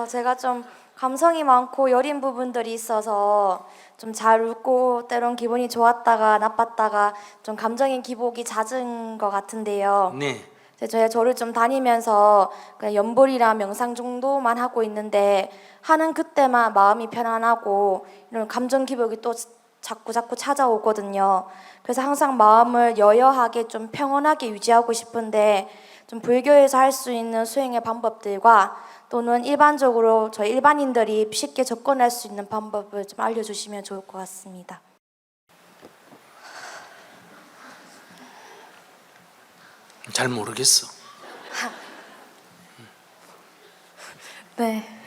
제가 좀 감성이 많고 여린 부분들이 있어서 좀 잘 웃고 때론 기분이 좋았다가 나빴다가 좀 감정의 기복이 잦은 것 같은데요. 네. 제가 절을 좀 다니면서 그냥 연불이랑 명상 정도만 하고 있는데 하는 그때만 마음이 편안하고 이런 감정 기복이 또 자꾸 찾아오거든요. 그래서 항상 마음을 여여하게 좀 평온하게 유지하고 싶은데 좀 불교에서 할 수 있는 수행의 방법들과 또는 일반적으로 저희 일반인들이 쉽게 접근할 수 있는 방법을 좀 알려주시면 좋을 것 같습니다. 잘 모르겠어. 네.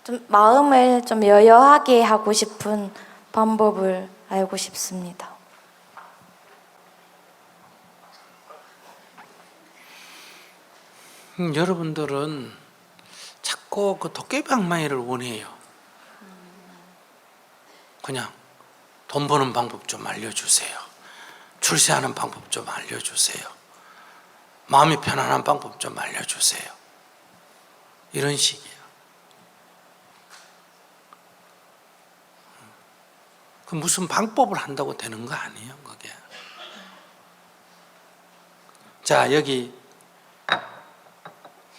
좀 마음을 좀 여여하게 하고 싶은 방법을 알고 싶습니다. 여러분들은 자꾸 그 도깨비 방망이를 원해요. 그냥 돈 버는 방법 좀 알려주세요. 출세하는 방법 좀 알려주세요. 마음이 편안한 방법 좀 알려주세요. 이런 식이에요. 그 무슨 방법을 한다고 되는 거 아니에요, 그게. 자, 여기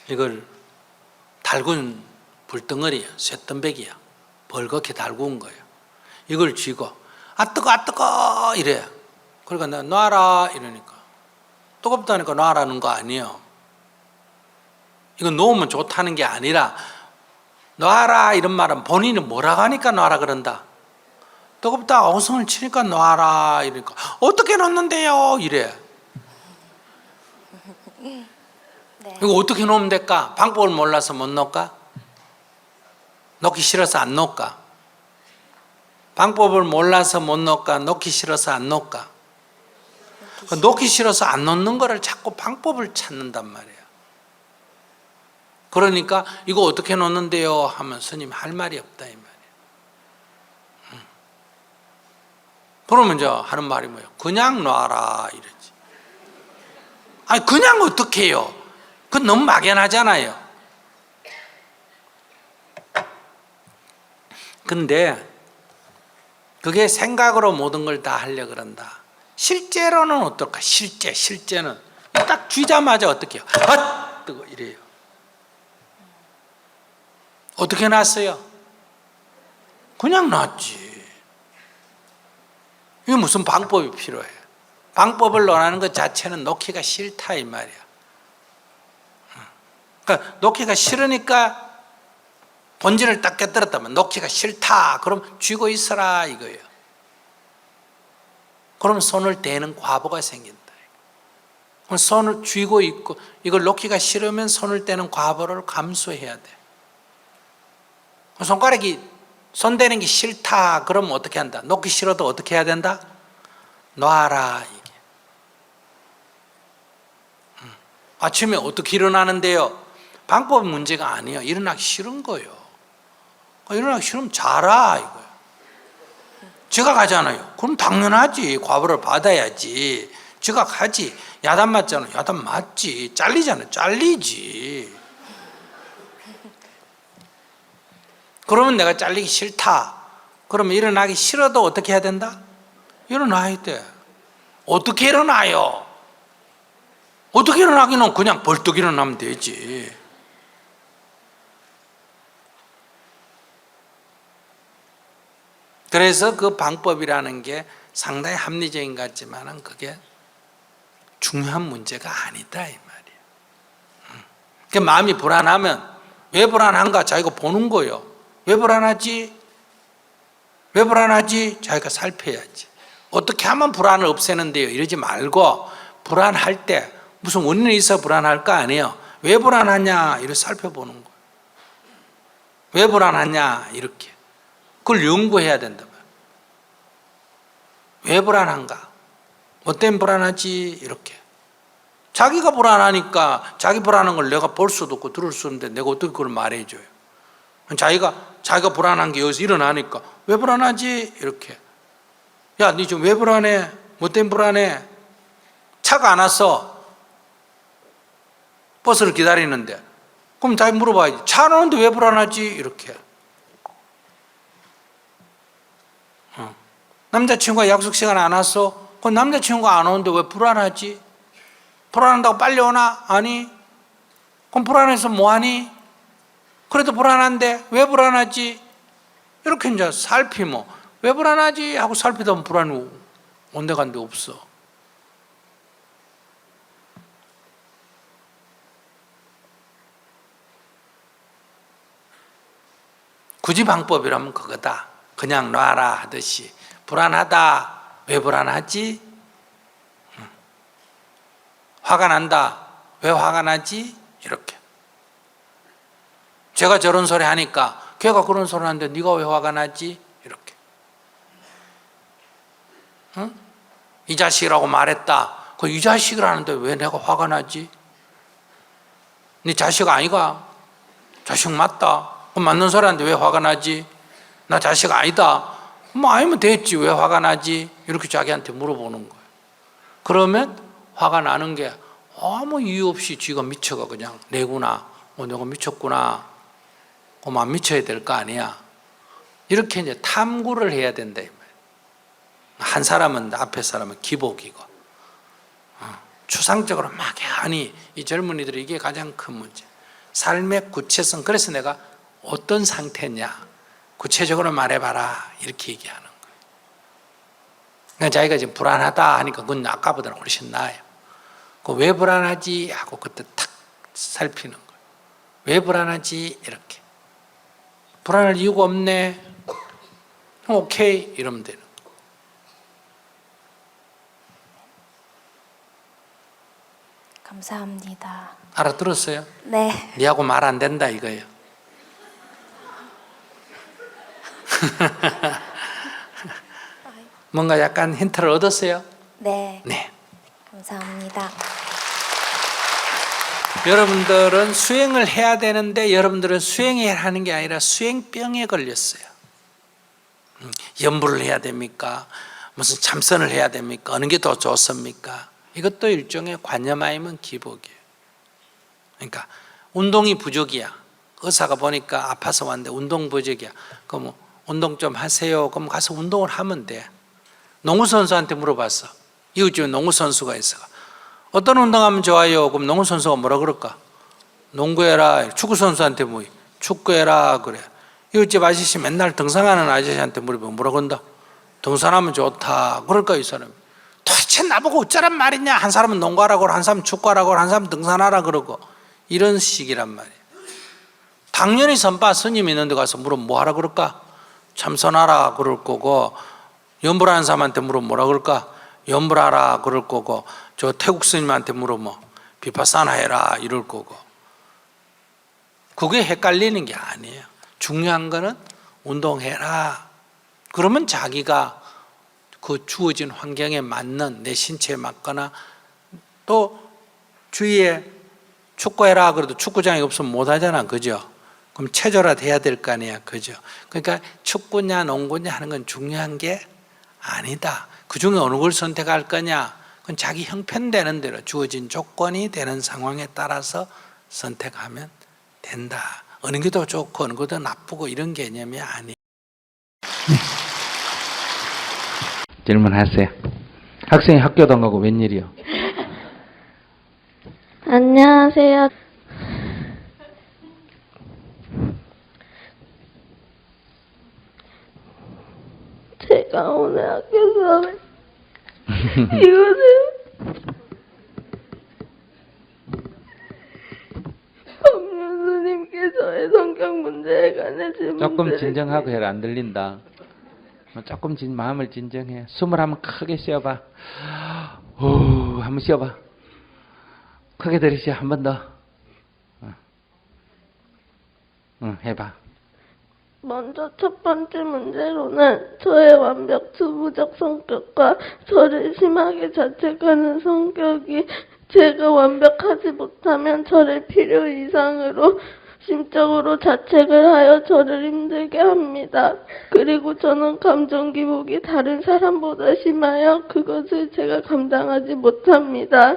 이걸 달군 불덩어리야, 쇳덩백이야. 벌겋게 달군 거예요. 이걸 쥐고 아 뜨거 이래. 그러니까 내가 놔라 이러니까 뜨겁다니까 놔라는 거 아니에요. 이거 놓으면 좋다는 게 아니라 놔라 이런 말은 본인이 뭐라고 하니까 놔라 그런다. 뜨겁다 어성을 치니까 놔라 이러니까 어떻게 놓는데요 이래. 네. 이거 어떻게 놓으면 될까? 방법을 몰라서 못 놓을까? 놓기 싫어서 안 놓을까? 방법을 몰라서 못 놓을까? 놓기 싫어서 안 놓을까? 놓기 싫어서 안 놓는 거를 자꾸 방법을 찾는단 말이에요. 그러니까 이거 어떻게 놓는데요? 하면 스님 할 말이 없다 이 말이에요. 그러면 저 하는 말이 뭐예요? 그냥 놔라 이러지. 아니 그냥 어떻게 해요? 그건 너무 막연하잖아요. 근데 그게 생각으로 모든 걸 다 하려고 그런다. 실제로는 어떨까? 실제는 딱 쥐자마자 어떻게 해요? 아! 뜨거 이래요. 어떻게 놨어요? 그냥 놨지. 이게 무슨 방법이 필요해? 방법을 논하는 것 자체는 놓기가 싫다 이 말이야. 그러니까 놓기가 싫으니까 본질을 딱 깨뜨렸다면 놓기가 싫다. 그럼 쥐고 있어라 이거예요. 그럼 손을 대는 과보가 생긴다. 그럼 손을 쥐고 있고 이걸 놓기가 싫으면 손을 대는 과보를 감수해야 돼. 손가락이 손 대는 게 싫다. 그러면 어떻게 한다? 놓기 싫어도 어떻게 해야 된다? 놔라 이게. 아침에 어떻게 일어나는데요? 방법 문제가 아니에요. 일어나기 싫은 거예요. 일어나기 싫으면 자라 이거예요. 제가 가잖아요. 그럼 당연하지. 과보를 받아야지. 제가 가지. 야단 맞잖아. 야단 맞지. 잘리잖아. 잘리지. 그러면 내가 잘리기 싫다. 그러면 일어나기 싫어도 어떻게 해야 된다? 일어나야 돼. 어떻게 일어나요? 어떻게 일어나기는 그냥 벌떡 일어나면 되지. 그래서 그 방법이라는 게 상당히 합리적인 것 같지만 그게 중요한 문제가 아니다 이 말이에요. 그 마음이 불안하면 왜 불안한가 자기가 보는 거예요. 왜 불안하지? 왜 불안하지? 자기가 살펴야지. 어떻게 하면 불안을 없애는데요? 이러지 말고 불안할 때 무슨 원인이 있어 불안할 거 아니에요. 왜 불안하냐 이렇게 살펴보는 거예요. 왜 불안하냐 이렇게. 그걸 연구해야 된다. 왜 불안한가? 뭐 때문에 불안하지? 이렇게. 자기가 불안하니까 자기 불안한 걸 내가 볼 수도 없고 들을 수 없는데 내가 어떻게 그걸 말해줘요? 자기가 불안한 게 여기서 일어나니까 왜 불안하지? 이렇게. 야, 니 지금 왜 불안해? 뭐 때문에 불안해? 차가 안 왔어. 버스를 기다리는데. 그럼 다 물어봐야지. 차 안 오는데 왜 불안하지? 이렇게. 남자친구가 약속 시간에 안 왔어? 그럼 남자친구가 안 오는데 왜 불안하지? 불안한다고 빨리 오나? 아니. 그럼 불안해서 뭐하니? 그래도 불안한데 왜 불안하지? 이렇게 이제 살피면 왜 불안하지? 하고 살피다 보면 불안이 온데간데 없어. 굳이 방법이라면 그거다. 그냥 놔라 하듯이. 불안하다. 왜 불안하지? 화가 난다. 왜 화가 나지? 이렇게. 제가 저런 소리 하니까 걔가 그런 소리 하는데 네가 왜 화가 나지? 이렇게. 응? 이 자식이라고 말했다. 그 이 자식이라는데 왜 내가 화가 나지? 네 자식 아이가? 자식 맞다. 그럼 맞는 소리 하는데 왜 화가 나지? 나 자식 아니다. 뭐 아니면 됐지. 왜 화가 나지? 이렇게 자기한테 물어보는 거예요. 그러면 화가 나는 게 아무 이유 없이 쥐가 미쳐가 그냥 내구나. 내가 미쳤구나. 그럼 안 미쳐야 될 거 아니야. 이렇게 이제 탐구를 해야 된다. 한 사람은 앞에 사람은 기복이고 추상적으로 막연히 이 젊은이들이 이게 가장 큰 문제. 삶의 구체성. 그래서 내가 어떤 상태냐 구체적으로 말해봐라 이렇게 얘기하는 거예요. 그러니까 자기가 지금 불안하다 하니까 그건 아까보다는 훨씬 나아요. 왜 불안하지 하고 그때 탁 살피는 거예요. 왜 불안하지 이렇게. 불안할 이유가 없네. 오케이 이러면 되는 거예요. 감사합니다. 알아들었어요? 네. 니하고 말 안 된다 이거예요. 뭔가 약간 힌트를 얻었어요? 네. 네. 감사합니다. 여러분들은 수행을 해야 되는데 여러분들은 수행해야 하는 게 아니라 수행병에 걸렸어요. 연부를 해야 됩니까? 무슨 참선을 해야 됩니까? 어느 게 더 좋습니까? 이것도 일종의 관념 아니면 기복이에요. 그러니까 운동이 부족이야. 의사가 보니까 아파서 왔는데 운동 부족이야. 그럼 운동 좀 하세요. 그럼 가서 운동을 하면 돼. 농구선수한테 물어봤어. 이웃집에 농구선수가 있어. 어떤 운동하면 좋아요? 그럼 농구선수가 뭐라 그럴까? 농구해라. 축구선수한테 뭐 축구해라 그래. 이웃집 아저씨 맨날 등산하는 아저씨한테 물어보면 뭐라 그런다? 등산하면 좋다. 그럴까 이 사람이? 도대체 나보고 어쩌란 말이냐? 한 사람은 농구하라고 그러고 한 사람은 축구하라고 그러고 한 사람은 등산하라 그러고 이런 식이란 말이에요. 당연히 선바 스님 있는 데 가서 물으면 뭐 하라 그럴까? 참선하라 그럴 거고 연불하는 사람한테 물으면 뭐라 그럴까? 연불하라 그럴 거고 저 태국 스님한테 물으면 비파사나 해라 이럴 거고 그게 헷갈리는 게 아니에요. 중요한 거는 운동해라. 그러면 자기가 그 주어진 환경에 맞는 내 신체에 맞거나 또 주위에 축구해라 그래도 축구장이 없으면 못 하잖아. 그죠? 그럼 체조라도 해야 될 거 아니야. 그죠? 그러니까 축구냐 농구냐 하는 건 중요한 게 아니다. 그 중에 어느 걸 선택할 거냐? 그건 자기 형편되는 대로 주어진 조건이 되는 상황에 따라서 선택하면 된다. 어느 게 더 좋고 어느 게 더 나쁘고 이런 개념이 아니에요. 질문하세요. 학생이 학교도 안 가고 웬일이요? 안녕하세요. 제가 오늘 학교 수업에 이것을 법륜 스님께서의 성격 문제에 관해 질문드릴게요. 조금 진정하고 해라. 안 들린다. 조금 마음을 진정해. 숨을 한번 크게 쉬어봐. 후, 한번 쉬어봐. 크게 들이쉬어. 한 번 더. 해봐. 먼저 첫 번째 문제로는 저의 완벽 주부적 성격과 저를 심하게 자책하는 성격이 제가 완벽하지 못하면 저를 필요 이상으로 심적으로 자책을 하여 저를 힘들게 합니다. 그리고 저는 감정 기복이 다른 사람보다 심하여 그것을 제가 감당하지 못합니다.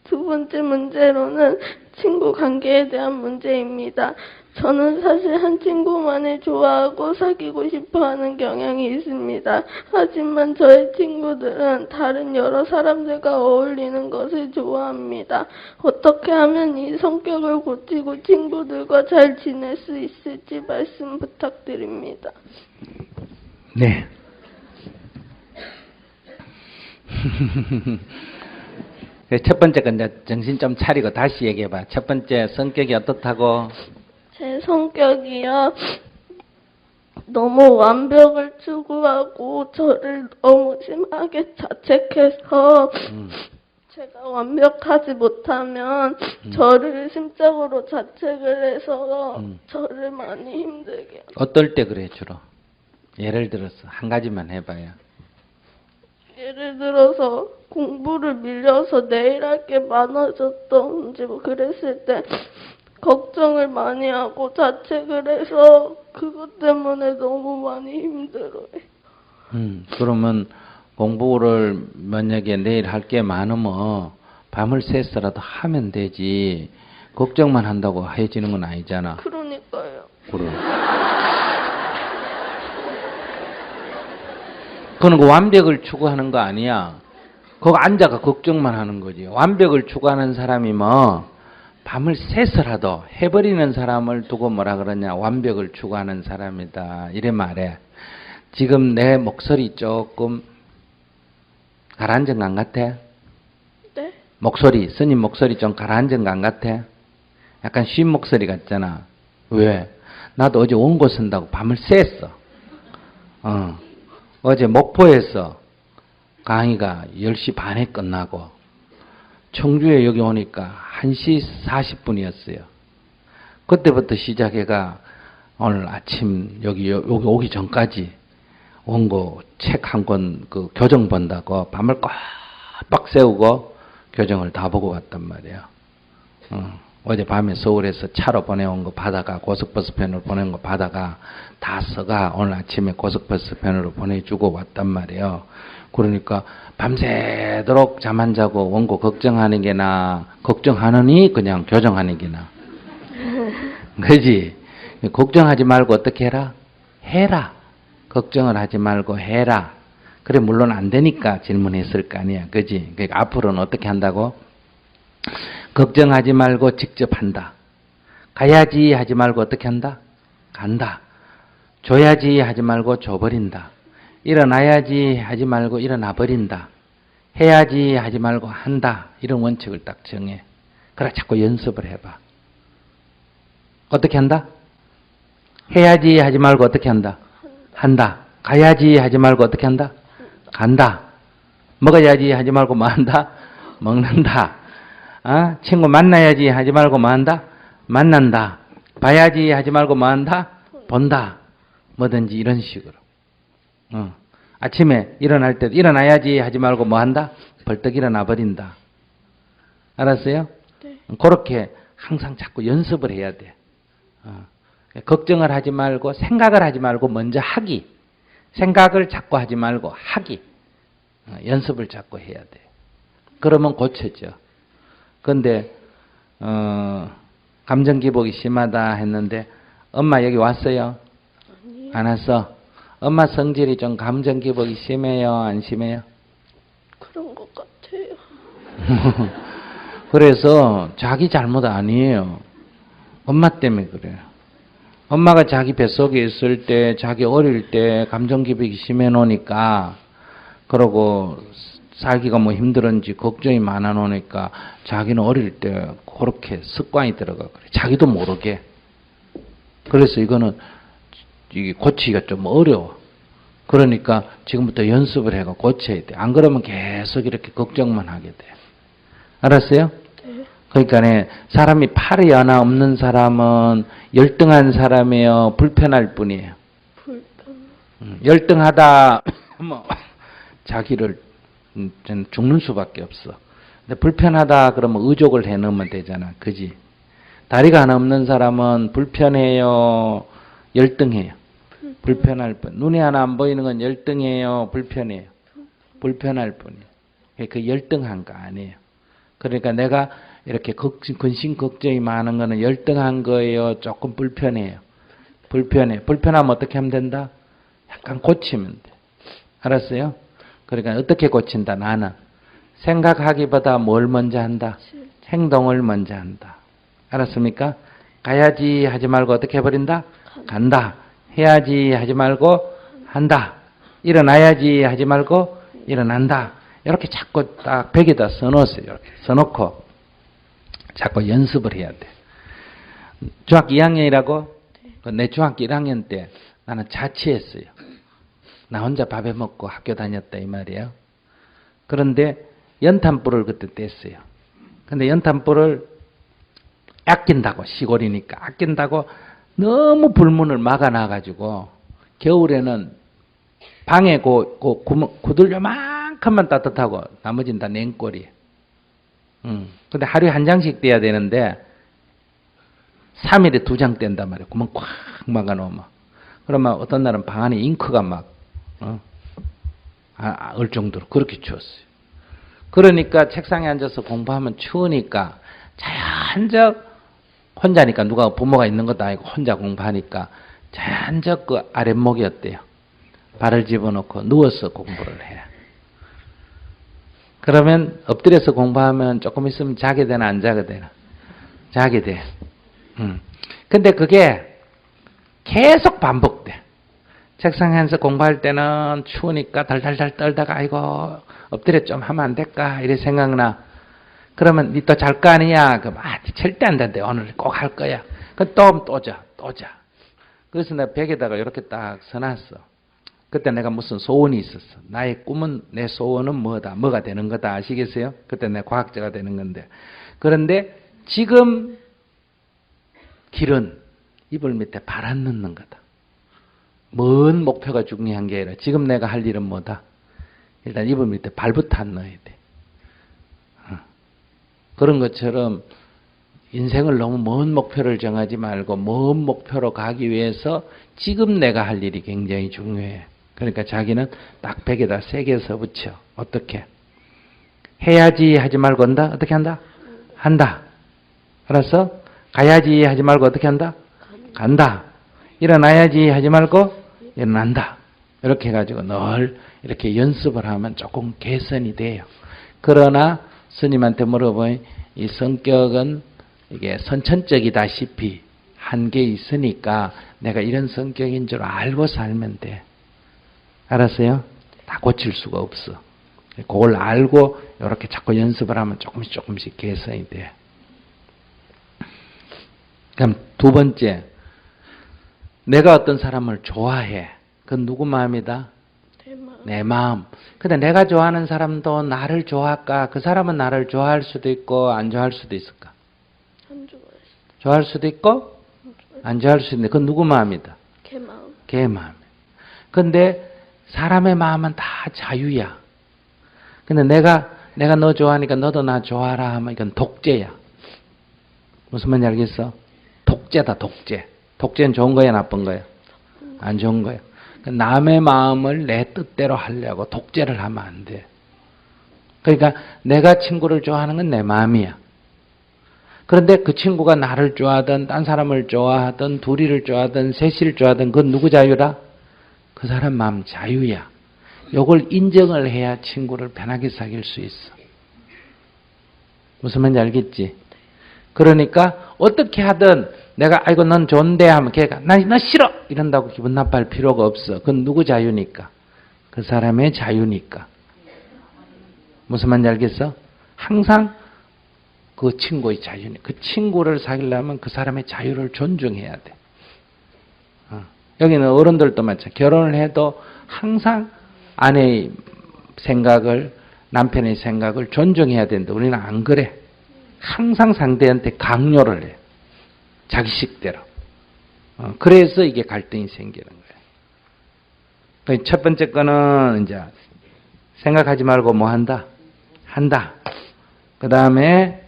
두 번째 문제로는 친구 관계에 대한 문제입니다. 저는 사실 한 친구만을 좋아하고 사귀고 싶어하는 경향이 있습니다. 하지만 저의 친구들은 다른 여러 사람들과 어울리는 것을 좋아합니다. 어떻게 하면 이 성격을 고치고 친구들과 잘 지낼 수 있을지 말씀 부탁드립니다. 네. 첫 번째 건 이제 정신 좀 차리고 다시 얘기해봐. 첫 번째 성격이 어떻다고? 제 성격이요. 너무 완벽을 추구하고 저를 너무 심하게 자책해서 제가 완벽하지 못하면 저를 심적으로 자책을 해서 저를 많이 힘들게 합니다. 어떨 때 그래 주로? 예를 들어서 한 가지만 해봐요. 예를 들어서 공부를 밀려서 내일 할 게 많아졌던지 뭐 그랬을 때 걱정을 많이 하고 자책을 해서 그것 때문에 너무 많이 힘들어요. 그러면 공부를 만약에 내일 할 게 많으면 밤을 새서라도 하면 되지. 걱정만 한다고 해지는 건 아니잖아. 그러니까요. 그래. 그건 그 완벽을 추구하는 거 아니야. 거기 앉아가 걱정만 하는 거지. 완벽을 추구하는 사람이 뭐 밤을 새서라도 해버리는 사람을 두고 뭐라 그러냐. 완벽을 추구하는 사람이다. 이래 말해. 지금 내 목소리 조금 가라앉은 것 같아? 네? 목소리, 스님 목소리 좀 가라앉은 것 같아? 약간 쉰 목소리 같잖아. 왜? 나도 어제 원고 쓴다고 밤을 샜어. 어제 목포에서 강의가 10시 반에 끝나고 청주에 여기 오니까 1시 40분이었어요. 그때부터 시작해가 오늘 아침 여기 오기 전까지 원고 책 한 권 그 교정 본다고 밤을 꽉 세우고 교정을 다 보고 왔단 말이에요. 어제 밤에 서울에서 차로 보내온 거 받아가 고속버스 편으로 보낸 거 받아가 다 써가 오늘 아침에 고속버스 편으로 보내주고 왔단 말이에요. 그러니까 밤새도록 잠 안 자고 원고 걱정하는 게나 걱정하느니 그냥 교정하는 게나 그지? 걱정하지 말고 어떻게 해라? 해라. 걱정을 하지 말고 해라. 그래 물론 안 되니까 질문했을 거 아니야. 그지? 그러니까 앞으로는 어떻게 한다고? 걱정하지 말고 직접 한다. 가야지 하지 말고 어떻게 한다? 간다. 줘야지 하지 말고 줘버린다. 일어나야지 하지 말고 일어나 버린다. 해야지 하지 말고 한다. 이런 원칙을 딱 정해. 그래 자꾸 연습을 해봐. 어떻게 한다? 해야지 하지 말고 어떻게 한다? 한다. 가야지 하지 말고 어떻게 한다? 간다. 먹어야지 하지 말고 뭐 한다? 먹는다. 친구 만나야지 하지 말고 뭐 한다? 만난다. 봐야지 하지 말고 뭐 한다? 본다. 뭐든지 이런 식으로. 아침에 일어날 때 일어나야지 하지 말고 뭐 한다? 벌떡 일어나 버린다. 알았어요? 네. 그렇게 항상 자꾸 연습을 해야 돼. 걱정을 하지 말고 생각을 하지 말고 먼저 하기. 생각을 자꾸 하지 말고 하기. 연습을 자꾸 해야 돼. 그러면 고쳐져. 그런데 감정 기복이 심하다 했는데 엄마 여기 왔어요? 아니요. 안 왔어? 엄마 성질이 좀 감정 기복이 심해요? 안 심해요? 그런 것 같아요. 그래서 자기 잘못 아니에요. 엄마 때문에 그래요. 엄마가 자기 뱃속에 있을 때 자기 어릴 때 감정 기복이 심해 놓으니까 그러고 살기가 뭐 힘들었는지 걱정이 많아 놓으니까 자기는 어릴 때 그렇게 습관이 들어가 그래. 자기도 모르게. 그래서 이거는 이게 고치기가 좀 어려워. 그러니까 지금부터 연습을 해가 고쳐야 돼. 안 그러면 계속 이렇게 걱정만 하게 돼. 알았어요? 네. 그러니까 사람이 팔이 하나 없는 사람은 열등한 사람이에요. 불편할 뿐이에요. 열등하다 뭐 자기를 죽는 수밖에 없어. 근데 불편하다 그러면 의족을 해놓으면 되잖아. 그지? 다리가 하나 없는 사람은 불편해요. 열등해요. 불편할 뿐. 눈이 하나 안 보이는 건 열등해요. 불편해요. 불편할 뿐이에요. 그 열등한 거 아니에요. 그러니까 내가 이렇게 근심 걱정이 많은 거는 열등한 거예요? 조금 불편해요? 불편해. 불편하면 어떻게 하면 된다? 약간 고치면 돼. 알았어요? 그러니까 어떻게 고친다? 나는 생각하기보다 뭘 먼저 한다? 행동을 먼저 한다. 알았습니까? 가야지 하지 말고 어떻게 해버린다? 간다. 해야지 하지 말고 한다. 일어나야지 하지 말고 일어난다. 이렇게 자꾸 딱 벽에다 써놓으세요. 이렇게 써놓고 자꾸 연습을 해야 돼. 중학교 2학년이라고? 내 중학교 1학년 때 나는 자취했어요. 나 혼자 밥해 먹고 학교 다녔다 이 말이에요. 그런데 연탄불을 그때 뗐어요. 근데 연탄불을 아낀다고, 시골이니까 아낀다고 너무 불문을 막아놔가지고 겨울에는 방에 구들 요만큼만 따뜻하고 나머지는 다 냉골이에요. 근데 하루에 한 장씩 떼야 되는데 3일에 2장 뗀단 말이에요. 구멍 꽉 막아놓으면. 그러면 어떤 날은 방 안에 잉크가 막 얼 정도로 그렇게 추웠어요. 그러니까 책상에 앉아서 공부하면 추우니까 자연적 혼자니까 누가 부모가 있는 것도 아니고 혼자 공부하니까 자연적 그 아랫목이 어때요? 발을 집어넣고 누워서 공부를 해. 그러면 엎드려서 공부하면 조금 있으면 자게 되나 안 자게 되나? 자게 돼. 근데 그게 계속 반복돼. 책상에 앉아서 공부할 때는 추우니까 달달달 떨다가 아이고 엎드려 좀 하면 안 될까 이래 생각나. 그러면 니 또 잘 거 아니야? 그럼 절대 안 된대. 오늘 꼭 할 거야. 그럼 또 자. 그래서 내가 벽에다가 이렇게 딱 써놨어. 그때 내가 무슨 소원이 있었어. 나의 꿈은, 내 소원은 뭐가 되는 거다. 아시겠어요? 그때 내가 과학자가 되는 건데. 그런데 지금 길은 이불 밑에 발 안 넣는 거다. 먼 목표가 중요한 게 아니라 지금 내가 할 일은 뭐다? 일단 이불 밑에 발부터 안 넣어야 돼. 그런 것처럼 인생을 너무 먼 목표를 정하지 말고 먼 목표로 가기 위해서 지금 내가 할 일이 굉장히 중요해. 그러니까 자기는 딱 벽에다 세게 써붙여. 어떻게? 해야지 하지 말고 한다? 어떻게 한다? 한다. 알았어? 가야지 하지 말고 어떻게 한다? 간다. 일어나야지 하지 말고 일어난다. 이렇게 해가지고 늘 이렇게 연습을 하면 조금 개선이 돼요. 그러나 스님한테 물어보니 이 성격은 이게 선천적이다시피 한계 있으니까 내가 이런 성격인 줄 알고 살면 돼. 알았어요? 다 고칠 수가 없어. 그걸 알고 이렇게 자꾸 연습을 하면 조금씩 개선이 돼. 그럼 두 번째, 내가 어떤 사람을 좋아해. 그건 누구 마음이다? 내 마음. 근데 내가 좋아하는 사람도 나를 좋아할까? 그 사람은 나를 좋아할 수도 있고 안 좋아할 수도 있을까? 안 좋아했어. 좋아할 수도 있고 안 좋아할 수도 있는데 그건 누구 마음이다? 걔 마음. 걔 마음. 근데 사람의 마음은 다 자유야. 근데 내가 너 좋아하니까 너도 나 좋아하라 하면 이건 독재야. 무슨 말인지 알겠어? 독재다, 독재. 독재는 좋은 거야, 나쁜 거야? 안 좋은 거야. 남의 마음을 내 뜻대로 하려고 독재를 하면 안 돼. 그러니까 내가 친구를 좋아하는 건 내 마음이야. 그런데 그 친구가 나를 좋아하든 딴 사람을 좋아하든 둘이를 좋아하든 셋이를 좋아하든 그건 누구 자유라? 그 사람 마음 자유야. 요걸 인정을 해야 친구를 편하게 사귈 수 있어. 무슨 말인지 알겠지? 그러니까 어떻게 하든 내가 아이고 넌 좋은데 하면 걔가 너 싫어 이런다고 기분 나빠할 필요가 없어. 그건 누구 자유니까? 그 사람의 자유니까. 무슨 말인지 알겠어? 항상 그 친구의 자유니. 그 친구를 사귀려면 그 사람의 자유를 존중해야 돼. 여기는 어른들도 마찬가지. 결혼을 해도 항상 아내의 생각을, 남편의 생각을 존중해야 된다. 우리는 안 그래. 항상 상대한테 강요를 해. 자기식대로. 그래서 이게 갈등이 생기는 거예요. 첫 번째 거는 이제 생각하지 말고 뭐 한다? 한다. 그 다음에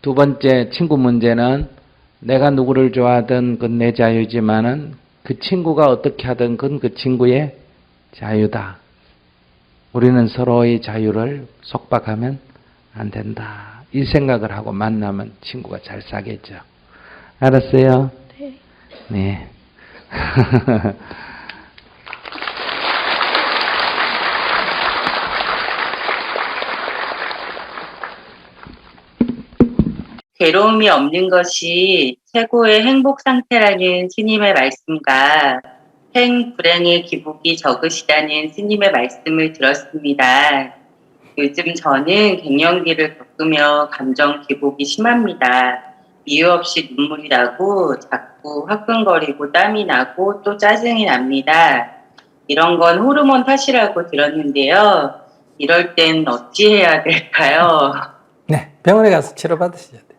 두 번째 친구 문제는 내가 누구를 좋아하든 그건 내 자유지만은 그 친구가 어떻게 하든 그건 그 친구의 자유다. 우리는 서로의 자유를 속박하면 안 된다. 이 생각을 하고 만나면 친구가 잘 사겠죠. 알았어요? 네. 네. 괴로움이 없는 것이 최고의 행복 상태라는 스님의 말씀과 불행의 기복이 적으시다는 스님의 말씀을 들었습니다. 요즘 저는 갱년기를 겪으며 감정 기복이 심합니다. 이유 없이 눈물이 나고 자꾸 화끈거리고 땀이 나고 또 짜증이 납니다. 이런 건 호르몬 탓이라고 들었는데요. 이럴 땐 어찌해야 될까요? 네, 병원에 가서 치료받으셔야 돼요.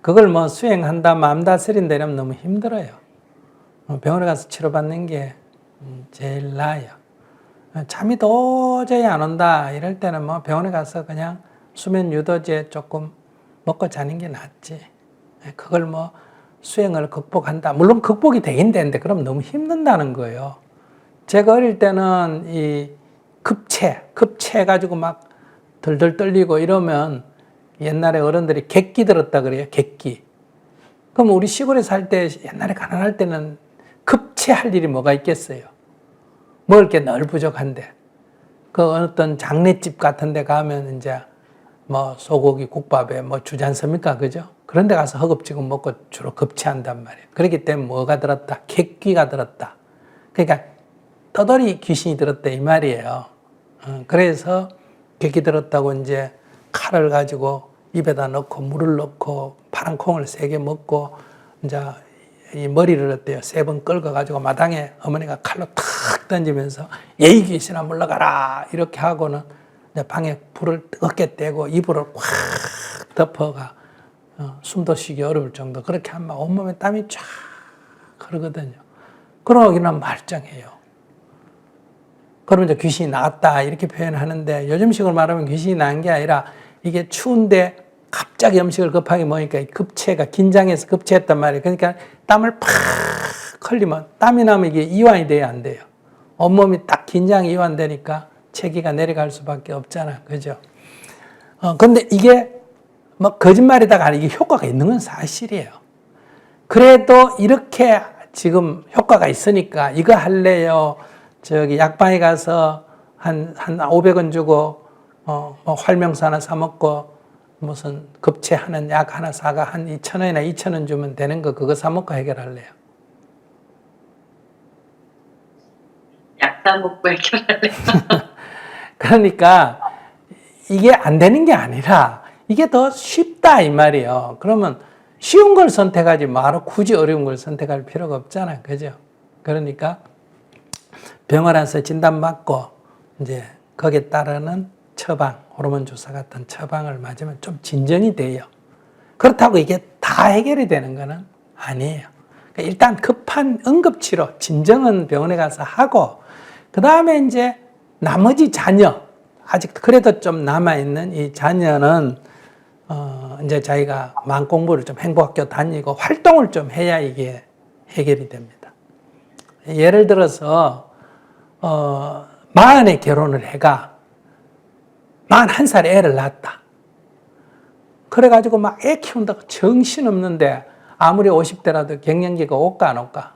그걸 뭐 수행한다, 마음 다스린다 이러면 너무 힘들어요. 병원에 가서 치료받는 게 제일 나아요. 잠이 도저히 안 온다 이럴 때는 뭐 병원에 가서 그냥 수면 유도제 조금 먹고 자는 게 낫지. 그걸 뭐 수행을 극복한다. 물론 극복이 되긴 되는데 그럼 너무 힘든다는 거예요. 제가 어릴 때는 이 급체 가지고 막 덜덜 떨리고 이러면 옛날에 어른들이 객기 들었다 그래요. 객기. 그럼 우리 시골에 살 때 옛날에 가난할 때는 급체할 일이 뭐가 있겠어요. 먹을 게 늘 부족한데 그 어떤 장례집 같은 데 가면 이제 뭐 소고기 국밥에 뭐 주지 않습니까? 그죠? 그런 데 가서 허겁지겁 먹고 주로 급체한단 말이에요. 그렇기 때문에 뭐가 들었다? 객기가 들었다. 그러니까 떠돌이 귀신이 들었다 이 말이에요. 그래서 객기 들었다고 이제 칼을 가지고 입에다 넣고 물을 넣고 파란 콩을 3개 먹고 이제 이 머리를 어때요? 3번 긁어가지고 마당에 어머니가 칼로 탁 던지면서 예의 귀신아 물러가라 이렇게 하고는 이제 방에 불을 뜨겁게 떼고 이불을 꽉 덮어가 숨도 쉬기 어려울 정도 그렇게 하면 온몸에 땀이 쫙 흐르거든요. 그러기는 말짱해요. 그러면 이제 귀신이 나왔다 이렇게 표현하는데 요즘식으로 말하면 귀신이 나은 게 아니라 이게 추운데 갑자기 음식을 급하게 먹으니까 급체가 긴장해서 급체했단 말이에요. 그러니까 땀을 팍 흘리면 땀이 나면 이게 이완이 돼야 안 돼요. 온몸이 딱 긴장이 이완되니까 체기가 내려갈 수밖에 없잖아. 그죠? 근데 이게 뭐 거짓말이다가 아니고 이게 효과가 있는 건 사실이에요. 그래도 이렇게 지금 효과가 있으니까 이거 할래요. 저기 약방에 가서 한 500원 주고 뭐 활명수 하나 사 먹고 무슨 급체하는 약 하나 사가 한 2,000원이나 2,000원 주면 되는 거 그거 사 먹고 해결할래요. 약 사 먹고 해결할래요. 그러니까 이게 안 되는 게 아니라 이게 더 쉽다 이 말이에요. 그러면 쉬운 걸 선택하지 말고 굳이 어려운 걸 선택할 필요가 없잖아요. 그죠? 그러니까 병원 와서 진단받고 이제 거기에 따르는 처방, 호르몬 주사 같은 처방을 맞으면 좀 진정이 돼요. 그렇다고 이게 다 해결이 되는 거는 아니에요. 그러니까 일단 급한 응급치료, 진정은 병원에 가서 하고 그 다음에 이제 나머지 자녀, 아직 그래도 좀 남아있는 이 자녀는 이제 자기가 마음 공부를 좀 행복학교 다니고 활동을 좀 해야 이게 해결이 됩니다. 예를 들어서 40에 결혼을 해가 41살에 애를 낳았다. 그래가지고 막 애 키운다고 정신없는데 아무리 50대라도 갱년기가 올까 안 올까?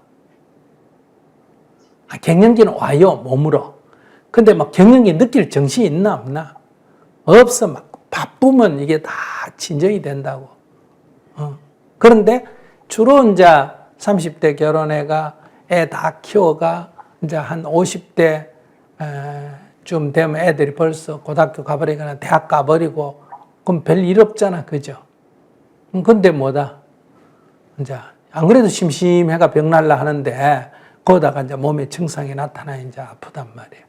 갱년기는 와요, 몸으로. 근데 막 갱년기 느낄 정신이 있나 없나? 없어. 막 바쁘면 이게 다 진정이 된다고. 그런데 주로 이제 30대 결혼해가 애 다 키워가 이제 한 50대 좀 되면 애들이 벌써 고등학교 가버리거나 대학 가버리고 그럼 별 일 없잖아. 그죠? 근데 뭐다? 이제 안 그래도 심심해가 병날라 하는데 거기다가 이제 몸에 증상이 나타나 이제 아프단 말이에요.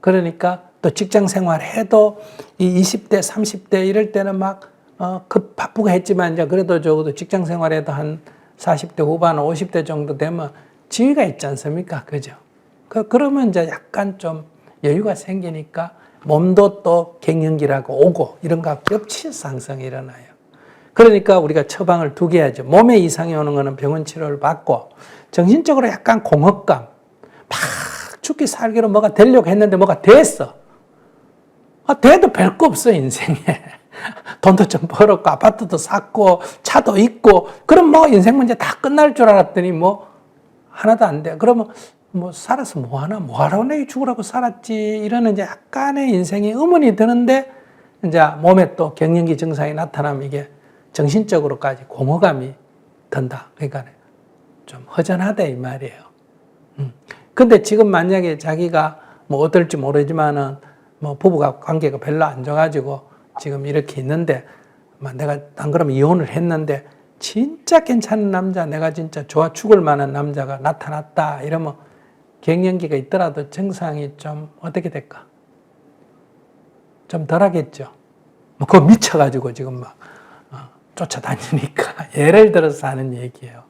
그러니까 또 직장 생활 해도 이 20대, 30대 이럴 때는 막 바쁘고 했지만 이제 그래도 적어도 직장 생활에도 한 40대 후반, 50대 정도 되면 지위가 있지 않습니까? 그죠? 그러면 이제 약간 좀 여유가 생기니까 몸도 또 갱년기라고 오고 이런 거 겹친 상승이 일어나요. 그러니까 우리가 처방을 2개 하죠. 몸에 이상이 오는 거는 병원 치료를 받고 정신적으로 약간 공허감, 막 죽기 살기로 뭐가 되려고 했는데 뭐가 됐어. 돼도 별 거 없어, 인생에. 돈도 좀 벌었고, 아파트도 샀고, 차도 있고, 그럼 뭐 인생 문제 다 끝날 줄 알았더니 뭐 하나도 안 돼. 그러면 뭐 살아서 뭐 하나, 뭐 하라고 내 죽으라고 살았지. 이러는 이제 약간의 인생의 의문이 드는데, 이제 몸에 또 갱년기 증상이 나타나면 이게 정신적으로까지 공허감이 든다. 그러니까 좀 허전하다 이 말이에요. 근데 지금 만약에 자기가 뭐 어떨지 모르지만은 뭐 부부가 관계가 별로 안 좋아가지고 지금 이렇게 있는데 내가 안 그러면 이혼을 했는데 진짜 괜찮은 남자, 내가 진짜 좋아 죽을 만한 남자가 나타났다 이러면 갱년기가 있더라도 증상이 좀 어떻게 될까? 좀 덜하겠죠. 뭐 그거 미쳐가지고 지금 막 쫓아다니니까 예를 들어서 하는 얘기예요.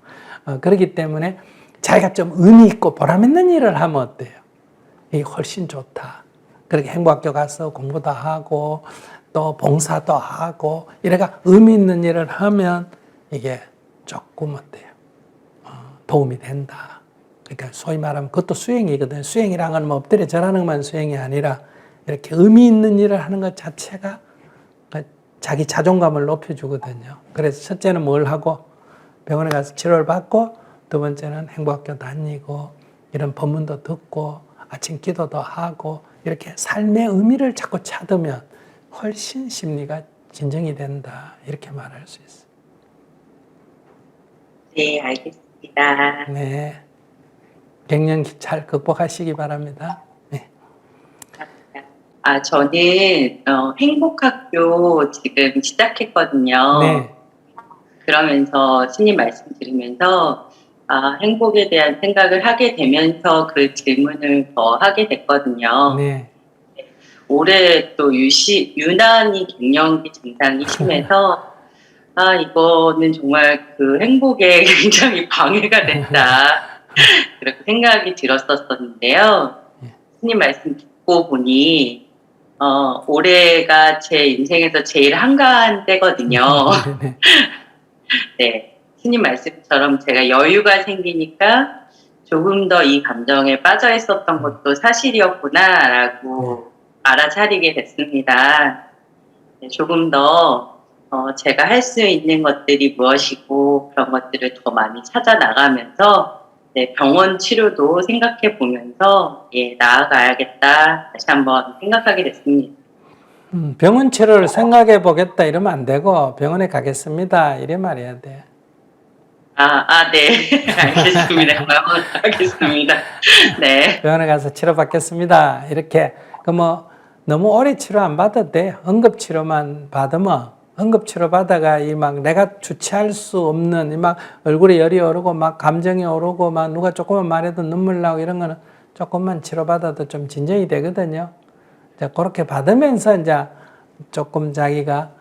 그렇기 때문에 자기가 좀 의미 있고 보람 있는 일을 하면 어때요? 이게 훨씬 좋다. 그렇게 행복학교 가서 공부도 하고 또 봉사도 하고 이래가 의미 있는 일을 하면 이게 조금 어때요? 도움이 된다. 그러니까 소위 말하면 그것도 수행이거든요. 수행이란 건 뭐 엎드려 절하는 것만 수행이 아니라 이렇게 의미 있는 일을 하는 것 자체가 자기 자존감을 높여주거든요. 그래서 첫째는 뭘 하고 병원에 가서 치료를 받고 두 번째는 행복학교 다니고 이런 법문도 듣고 아침 기도도 하고 이렇게 삶의 의미를 자꾸 찾으면 훨씬 심리가 진정이 된다. 이렇게 말할 수 있어요. 네, 알겠습니다. 네. 갱년기 잘 극복하시기 바랍니다. 네. 저는 행복학교 지금 시작했거든요. 네. 그러면서 스님 말씀 들으면서 행복에 대한 생각을 하게 되면서 그 질문을 더 하게 됐거든요. 네. 올해 또 유난히 갱년기 증상이 심해서 이거는 정말 그 행복에 굉장히 방해가 됐다. 그렇게 생각이 들었었는데요. 스님 말씀 듣고 보니 올해가 제 인생에서 제일 한가한 때거든요. 네. 네, 스님 말씀처럼 제가 여유가 생기니까 조금 더 이 감정에 빠져 있었던 것도 사실이었구나라고 알아차리게 됐습니다. 네, 조금 더 제가 할 수 있는 것들이 무엇이고 그런 것들을 더 많이 찾아 나가면서 네, 병원 치료도 생각해 보면서 나아가야겠다 다시 한번 생각하게 됐습니다. 병원 치료를 생각해 보겠다 이러면 안 되고 병원에 가겠습니다. 이래 말해야 돼. 네. 알겠습니다. 알겠습니다. 네. 병원에 가서 치료받겠습니다. 이렇게. 뭐 너무 오래 치료 안 받아도 돼. 응급치료만 받으면 응급치료 받아가 이 막 내가 주체할 수 없는 이 막 얼굴에 열이 오르고 막 감정이 오르고 막 누가 조금만 말해도 눈물 나고 이런 거는 조금만 치료받아도 좀 진정이 되거든요. 이제 그렇게 받으면서 이제 조금 자기가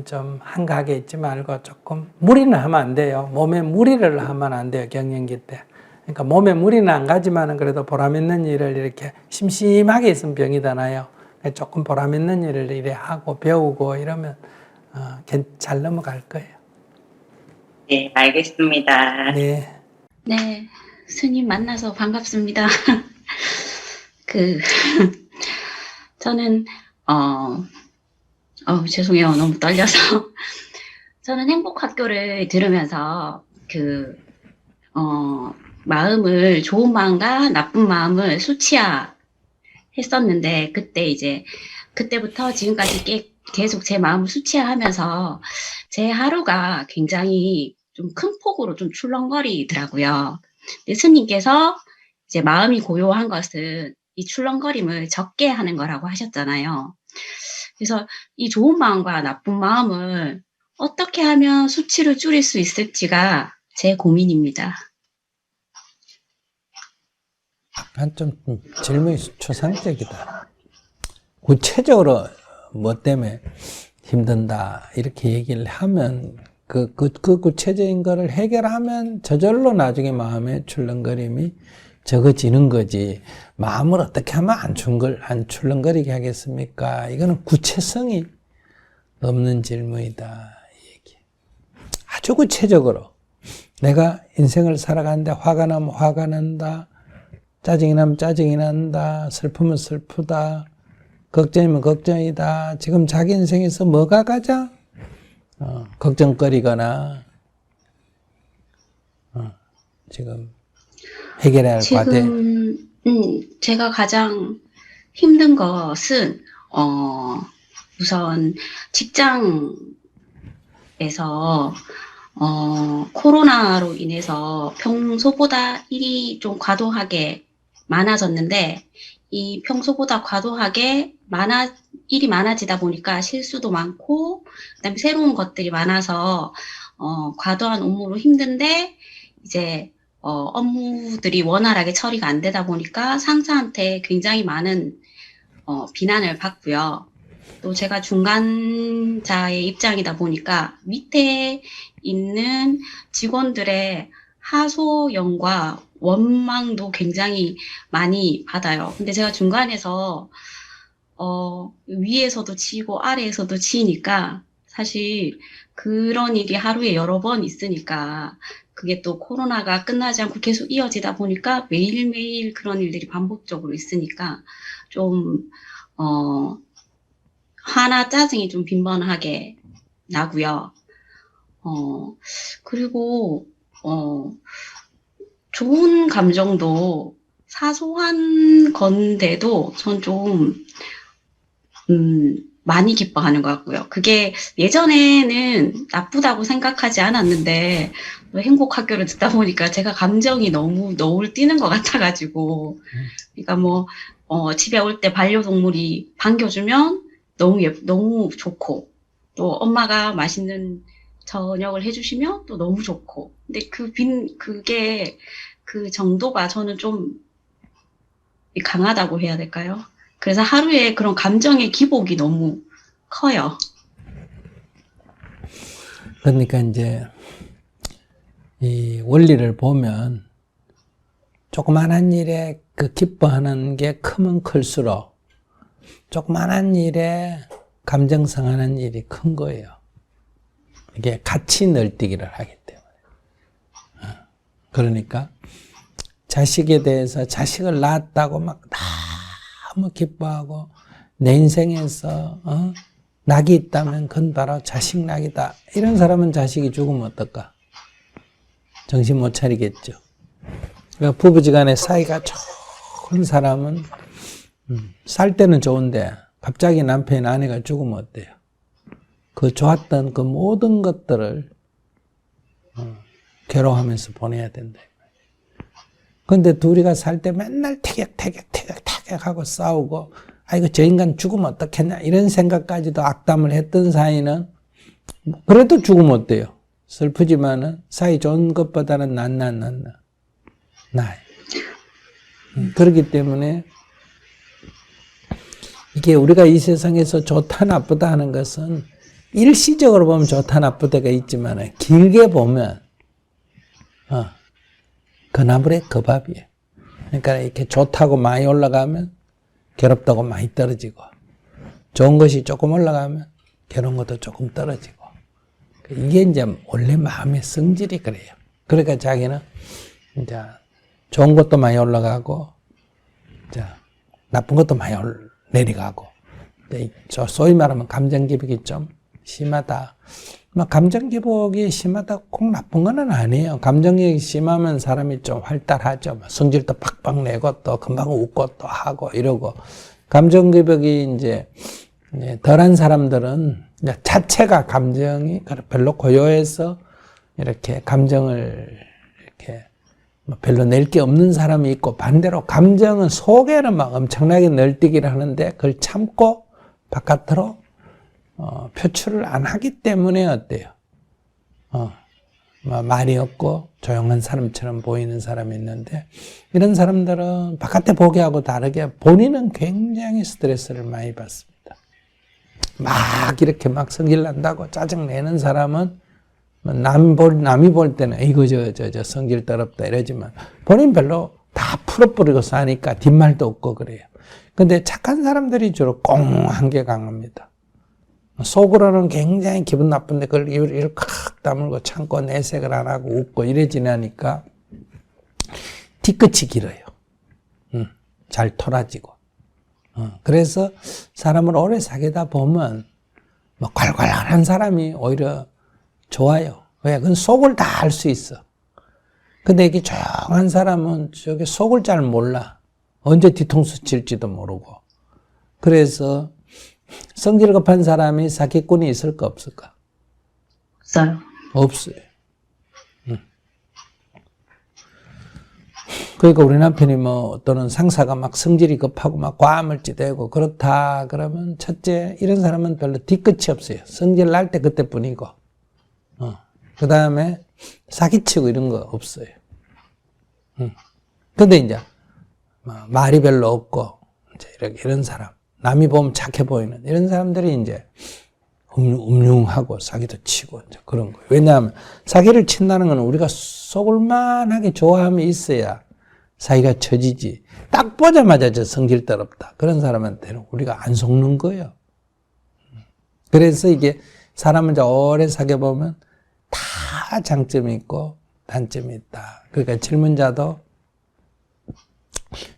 좀 한가하게 있지 말고 조금 무리는 하면 안 돼요. 몸에 무리를 하면 안 돼요. 갱년기 때. 그러니까 몸에 무리는 안 가지만은 그래도 보람 있는 일을 이렇게 심심하게 있으면 병이잖아요. 조금 보람 있는 일을 이래 하고 배우고 이러면 잘 넘어갈 거예요. 네, 알겠습니다. 네. 네, 스님 만나서 반갑습니다. 저는, 죄송해요. 너무 떨려서. 저는 행복학교를 들으면서, 마음을, 좋은 마음과 나쁜 마음을 수치화 했었는데, 그때부터 지금까지 계속 제 마음을 수치화하면서, 제 하루가 굉장히 좀 큰 폭으로 좀 출렁거리더라고요. 근데 스님께서 이제 마음이 고요한 것은 이 출렁거림을 적게 하는 거라고 하셨잖아요. 그래서 이 좋은 마음과 나쁜 마음을 어떻게 하면 수치를 줄일 수 있을지가 제 고민입니다. 좀 질문이 추상적이다. 구체적으로 뭐 때문에 힘든다 이렇게 얘기를 하면 그 구체적인 거를 해결하면 저절로 나중에 마음의 출렁거림이 적어지는 거지. 마음을 어떻게 하면 안 출렁거리게 하겠습니까? 이거는 구체성이 없는 질문이다. 이 얘기. 아주 구체적으로 내가 인생을 살아가는데 화가 나면 화가 난다. 짜증이 나면 짜증이 난다. 슬프면 슬프다. 걱정이면 걱정이다. 지금 자기 인생에서 뭐가 가장 걱정거리거나 지금 해결해야 할 과제. 지금 제가 가장 힘든 것은 우선 직장에서 코로나로 인해서 평소보다 일이 좀 과도하게 많아졌는데, 이 평소보다 과도하게 일이 많아지다 보니까 실수도 많고, 그다음에 새로운 것들이 많아서 과도한 업무로 힘든데, 이제 업무들이 원활하게 처리가 안 되다 보니까 상사한테 굉장히 많은 비난을 받고요. 또 제가 중간자의 입장이다 보니까 밑에 있는 직원들의 하소연과 원망도 굉장히 많이 받아요. 근데 제가 중간에서 위에서도 치고 아래에서도 치니까 사실 그런 일이 하루에 여러 번 있으니까, 그게 또 코로나가 끝나지 않고 계속 이어지다 보니까 매일매일 그런 일들이 반복적으로 있으니까 좀 화나 짜증이 좀 빈번하게 나고요. 그리고 좋은 감정도 사소한 건데도 전 좀 많이 기뻐하는 것 같고요. 그게 예전에는 나쁘다고 생각하지 않았는데, 행복학교를 듣다 보니까 제가 감정이 너무 너울 뛰는 것 같아가지고, 그러니까 뭐 집에 올 때 반려동물이 반겨주면 너무 좋고, 또 엄마가 맛있는 저녁을 해주시면 또 너무 좋고. 근데 그게 그 정도가 저는 좀 강하다고 해야 될까요? 그래서 하루에 그런 감정의 기복이 너무 커요. 그러니까 이제 이 원리를 보면 조그만한 일에 그 기뻐하는 게 크면 클수록 조그만한 일에 감정 상하는 일이 큰 거예요. 이게 같이 널뛰기를 하기 때문에. 그러니까 자식에 대해서 자식을 낳았다고 막 너무 기뻐하고, 내 인생에서 낙이 있다면 그건 바로 자식 낙이다. 이런 사람은 자식이 죽으면 어떨까? 정신 못 차리겠죠. 그러니까 부부지간의 사이가 좋은 사람은 살 때는 좋은데 갑자기 남편이나 아내가 죽으면 어때요? 그 좋았던 그 모든 것들을 괴로워하면서 보내야 된다. 근데 둘이가 살 때 맨날 태격하고 싸우고, 아이고 저 인간 죽으면 어떻겠냐 이런 생각까지도 악담을 했던 사이는 그래도 죽으면 어때요? 슬프지만은 사이 좋은 것보다는 나아요. 그렇기 때문에 이게 우리가 이 세상에서 좋다 나쁘다 하는 것은 일시적으로 보면 좋다 나쁘다가 있지만 길게 보면 그 나물에 그 밥이에요. 그러니까 이렇게 좋다고 많이 올라가면 괴롭다고 많이 떨어지고, 좋은 것이 조금 올라가면 괴로운 것도 조금 떨어지고. 이게 이제 원래 마음의 성질이 그래요. 그러니까 자기는 이제 좋은 것도 많이 올라가고, 나쁜 것도 많이 내려가고. 소위 말하면 감정 기복이 좀 심하다. 감정 기복이 심하다 꼭 나쁜 건 아니에요. 감정 기복이 심하면 사람이 좀 활달하죠. 성질도 팍팍 내고 또 금방 웃고 또 하고 이러고. 감정 기복이 이제 덜한 사람들은 자체가 감정이 별로 고요해서 이렇게 감정을 이렇게 별로 낼 게 없는 사람이 있고, 반대로 감정은 속에는 막 엄청나게 널뛰기를 하는데 그걸 참고 바깥으로 표출을 안 하기 때문에 어때요? 말이 없고 조용한 사람처럼 보이는 사람이 있는데, 이런 사람들은 바깥에 보기하고 다르게 본인은 굉장히 스트레스를 많이 받습니다. 막 이렇게 막 성질 난다고 짜증내는 사람은 남이 볼 때는 이거 저 성질 더럽다 이러지만 본인 별로 다 풀어버리고 사니까 뒷말도 없고 그래요. 근데 착한 사람들이 주로 꽁한 게 강합니다. 속으로는 굉장히 기분 나쁜데 그걸 이렇게 칵 다물고 참고 내색을 안 하고 웃고 이래 지나니까 뒤끝이 길어요. 잘 토라지고. 그래서 사람을 오래 사귀다 보면 뭐 괄괄한 사람이 오히려 좋아요. 왜? 그건 속을 다 알 수 있어. 근데 이게 조용한 사람은 저게 속을 잘 몰라. 언제 뒤통수 칠지도 모르고. 그래서 성질 급한 사람이 사기꾼이 있을까 없을까? 없어요. 없어요. 그러니까 우리 남편이 뭐 또는 상사가 막 성질이 급하고 막 과물지대고 그렇다 그러면 첫째 이런 사람은 별로 뒤끝이 없어요. 성질 날 때 그때뿐이고. 그 다음에 사기치고 이런 거 없어요. 근데 이제 말이 별로 없고 이제 이런 사람, 남이 보면 착해 보이는 이런 사람들이 이제 음흉하고 사기도 치고 이제 그런 거예요. 왜냐하면 사기를 친다는 건 우리가 속을만하게 좋아함이 있어야 사기가 쳐지지. 딱 보자마자 저 성질 더럽다. 그런 사람한테는 우리가 안 속는 거예요. 그래서 이게 사람을 이제 오래 사귀어보면 다 장점이 있고 단점이 있다. 그러니까 질문자도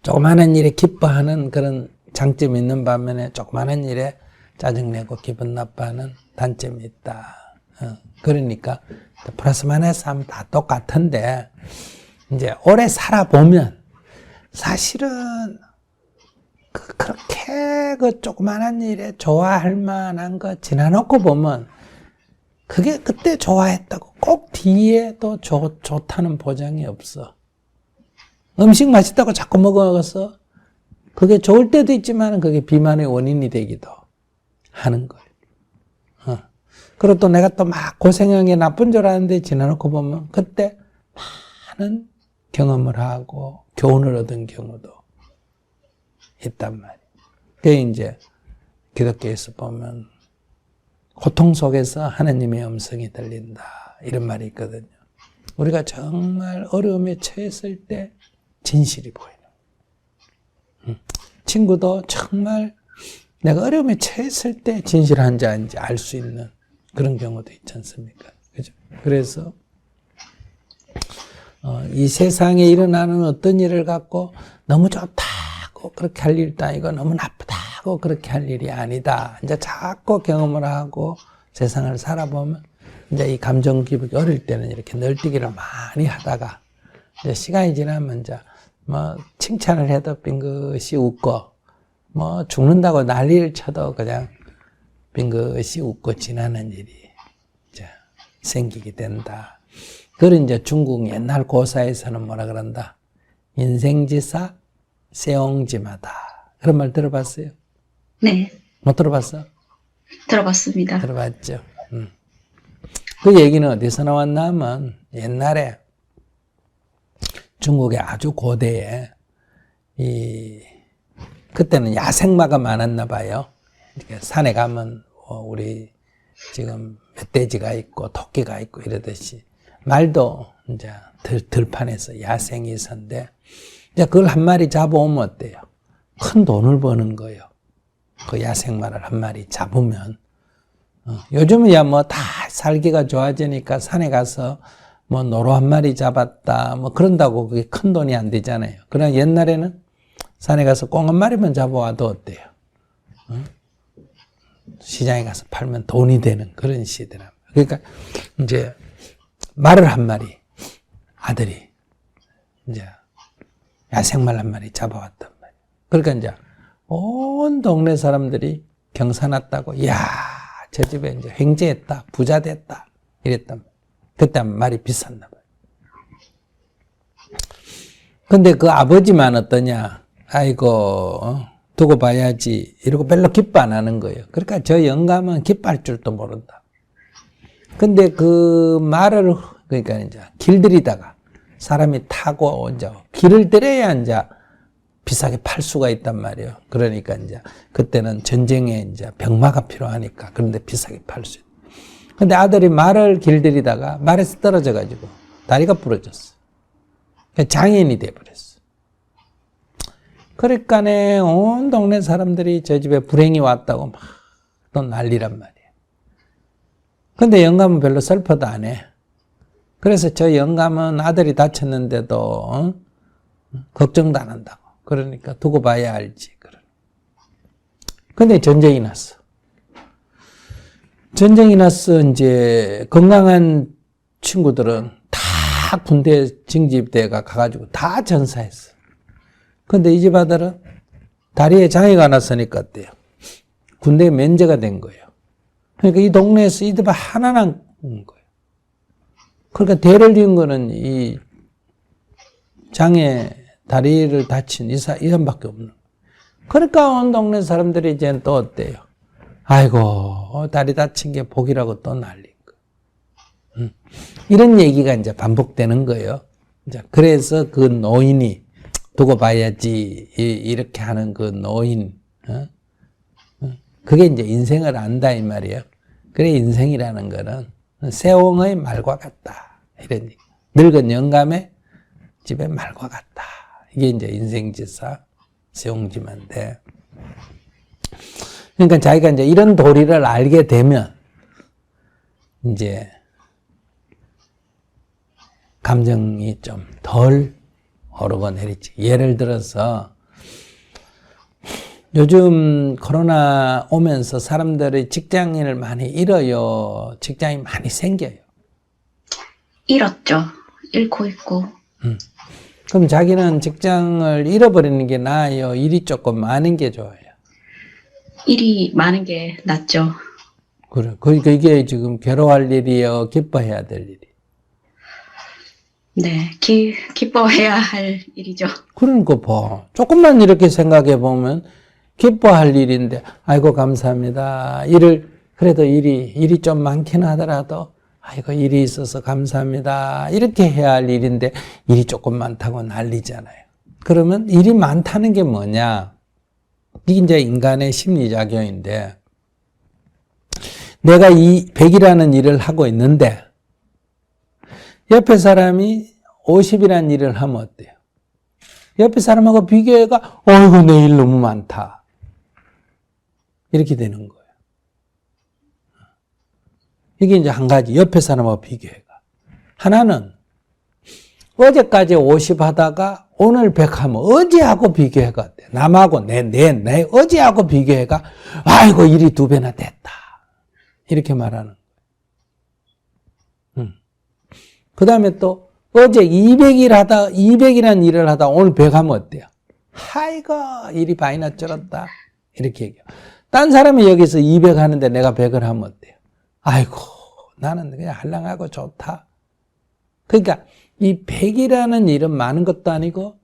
조그마한 일에 기뻐하는 그런 장점이 있는 반면에 조그마한 일에 짜증내고 기분 나빠하는 단점이 있다. 그러니까 플러스 마이너스 하면 다 똑같은데 이제 오래 살아보면 사실은 그렇게 그 조그마한 일에 좋아할 만한 거 지나놓고 보면 그게 그때 좋아했다고 꼭 뒤에 또 좋다는 보장이 없어. 음식 맛있다고 자꾸 먹어서 그게 좋을 때도 있지만 그게 비만의 원인이 되기도 하는 거예요. 그리고 또 내가 또 막 고생한 게 나쁜 줄 알았는데 지나놓고 보면 그때 많은 경험을 하고 교훈을 얻은 경우도 있단 말이에요. 그게 이제 기독교에서 보면 고통 속에서 하나님의 음성이 들린다. 이런 말이 있거든요. 우리가 정말 어려움에 처했을 때 진실이 보이는. 친구도 정말 내가 어려움에 처했을 때 진실한지 아닌지 알 수 있는 그런 경우도 있지 않습니까? 그죠? 그래서 이 세상에 일어나는 어떤 일을 갖고 너무 좋다고 그렇게 할 일도 아니고 너무 나쁘다고 그렇게 할 일이 아니다. 이제 자꾸 경험을 하고 세상을 살아보면 이제 이 감정 기복이 어릴 때는 이렇게 널뛰기를 많이 하다가 이제 시간이 지나면 이제 뭐 칭찬을 해도 빙긋이 웃고 뭐 죽는다고 난리를 쳐도 그냥 빙긋이 웃고 지나는 일이 이제 생기게 된다. 그런 이제 중국 옛날 고사에서는 뭐라 그런다? 인생지사 세옹지마다. 그런 말 들어봤어요? 네, 못 들어봤어? 들어봤습니다. 들어봤죠. 그 얘기는 어디서 나왔나 하면 옛날에 중국의 아주 고대에 그때는 야생마가 많았나 봐요. 이렇게 산에 가면 우리 지금 멧돼지가 있고 토끼가 있고 이러듯이 말도 이제 들판에서 야생이 있었는데 이제 그걸 한 마리 잡아오면 어때요? 큰 돈을 버는 거예요. 그 야생마를 한 마리 잡으면 요즘은 뭐 다 살기가 좋아지니까 산에 가서 뭐 노루 한 마리 잡았다 뭐 그런다고 그게 큰 돈이 안 되잖아요. 그러나 옛날에는 산에 가서 꽁 한 마리만 잡아와도 어때요? 시장에 가서 팔면 돈이 되는 그런 시대란 말이에요. 그러니까 이제 말을 한 마리 아들이 이제 야생말 한 마리 잡아왔단 말이에요. 그러니까 이제 온 동네 사람들이 경사났다고 야, 저 집에 이제 횡재했다, 부자 됐다 이랬단 말이에요. 그때 말이 비쌌나 봐요. 근데 그 아버지만 어떠냐? 아이고 두고 봐야지 이러고 별로 기뻐 안 하는 거예요. 그러니까 저 영감은 기뻐할 줄도 모른다. 근데 그 말을 그러니까 이제 길들이다가 사람이 타고 이제 길을 들여야 이제 비싸게 팔 수가 있단 말이에요. 그러니까 이제 그때는 전쟁에 이제 병마가 필요하니까 그런데 비싸게 팔 수 있다. 근데 아들이 말을 길들이다가 말에서 떨어져 가지고 다리가 부러졌어. 장애인이 돼 버렸어. 그러니까네 온 동네 사람들이 저 집에 불행이 왔다고 막 또 난리란 말이에요. 근데 영감은 별로 슬퍼도 안 해. 그래서 저 영감은 아들이 다쳤는데도 걱정도 안 한다고. 그러니까 두고 봐야 알지. 근데 전쟁이 났어. 전쟁이 났어. 이제 건강한 친구들은 다 군대 징집대가 가가지고 다 전사했어. 근데 이 집 아들은 다리에 장애가 났으니까 어때요? 군대에 면제가 된 거예요. 그러니까 이 동네에서 이 집 하나는 거예요. 그러니까 대를 이은 거는 이 장애, 다리를 다친 이 사람밖에 없는 거예요. 그러니까 온 동네 사람들이 이제는 또 어때요? 아이고, 다리 다친 게 복이라고 또 난린 거예요. 이런 얘기가 이제 반복되는 거예요. 이제 그래서 그 노인이 두고 봐야지, 이렇게 하는 그 노인, 그게 이제 인생을 안다, 이 말이에요. 그래, 인생이라는 거는 세옹의 말과 같다. 이런 얘기. 늙은 영감의 집의 말과 같다. 이게 이제 인생지사 세옹지마인데. 그러니까 자기가 이제 이런 도리를 알게 되면, 이제, 감정이 좀 덜 오르고 내리지. 예를 들어서, 요즘 코로나 오면서 사람들이 직장인을 많이 잃어요? 직장이 많이 생겨요? 잃었죠. 잃고 있고. 그럼 자기는 직장을 잃어버리는 게 나아요? 일이 조금 많은 게 좋아요? 일이 많은 게 낫죠. 그래. 그러니까 이게 지금 괴로워할 일이요? 기뻐해야 될 일이? 네, 기뻐해야 할 일이죠. 그러니까 봐. 조금만 이렇게 생각해 보면 기뻐할 일인데, 아이고, 감사합니다. 그래도 일이 좀 많긴 하더라도, 아이고, 일이 있어서 감사합니다. 이렇게 해야 할 일인데, 일이 조금 많다고 난리잖아요. 그러면 일이 많다는 게 뭐냐? 이게 이제 인간의 심리작용인데, 내가 이 100이라는 일을 하고 있는데, 옆에 사람이 50이라는 일을 하면 어때요? 옆에 사람하고 비교해가, 어이구, 내 일 너무 많다. 이렇게 되는 거예요. 이게 이제 한 가지, 옆에 사람하고 비교해가. 하나는, 어제까지 50 하다가 오늘 100 하면 어제하고 비교해가 어때? 남하고 내 어제하고 비교해가, 아이고, 일이 2배나 됐다. 이렇게 말하는 거예요. 그 다음에 또, 어제 200이라는 일을 하다 오늘 100 하면 어때요? 아이고, 일이 반이나 줄었다. 이렇게 얘기해요. 딴 사람이 여기서 200 하는데 내가 100을 하면 어때요? 아이고, 나는 그냥 한량하고 좋다. 그러니까 이 100이라는 일은 많은 것도 아니고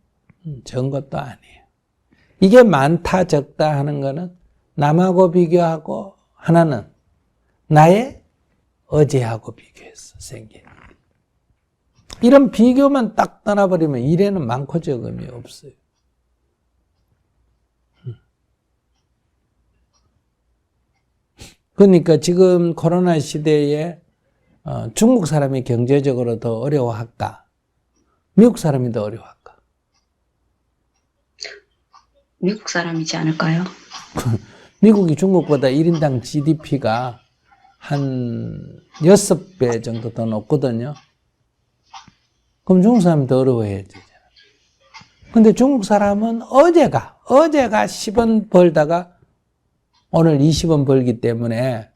적은 것도 아니에요. 이게 많다 적다 하는 거는 남하고 비교하고, 하나는 나의 어제하고 비교해서 생긴. 이런 비교만 딱 떠나버리면 일에는 많고 적음이 없어요. 그러니까 지금 코로나 시대에 중국 사람이 경제적으로 더 어려워할까? 미국 사람이 더 어려워할까? 미국 사람이지 않을까요? 미국이 중국보다 1인당 GDP가 한 6배 정도 더 높거든요. 그럼 중국 사람이 더 어려워해야 되잖아. 근데 중국 사람은 어제가 10원 벌다가 오늘 20원 벌기 때문에,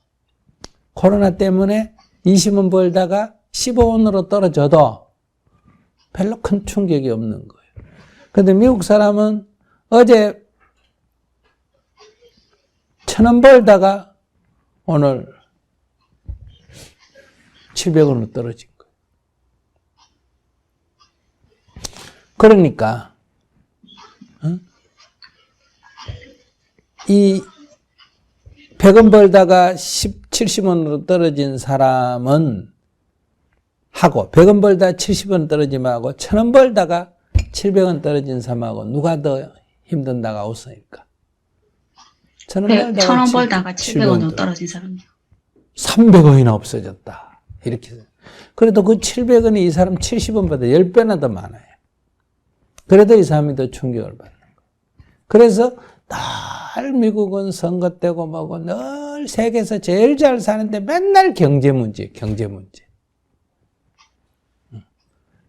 코로나 때문에 20원 벌다가 15원으로 떨어져도 별로 큰 충격이 없는 거예요. 근데 미국 사람은 어제 1,000원 벌다가 오늘 700원으로 떨어진 거예요. 그러니까 이 100원 벌다가 70원으로 떨어진 사람은 하고, 100원 벌다 70원 떨어지면 하고, 1,000원 벌다가 700원 떨어진 사람하고 누가 더 힘든다가 없으니까? 1,000원 벌다가 700원으로 떨어진 사람이요. 300원이나 없어졌다. 이렇게. 그래도 그 700원이 이 사람 70원보다 10배나 더 많아요. 그래도 이 사람이 더 충격을 받는 거예요. 그래서 늘 미국은 선거 때고 뭐고 늘 세계에서 제일 잘 사는데 맨날 경제 문제.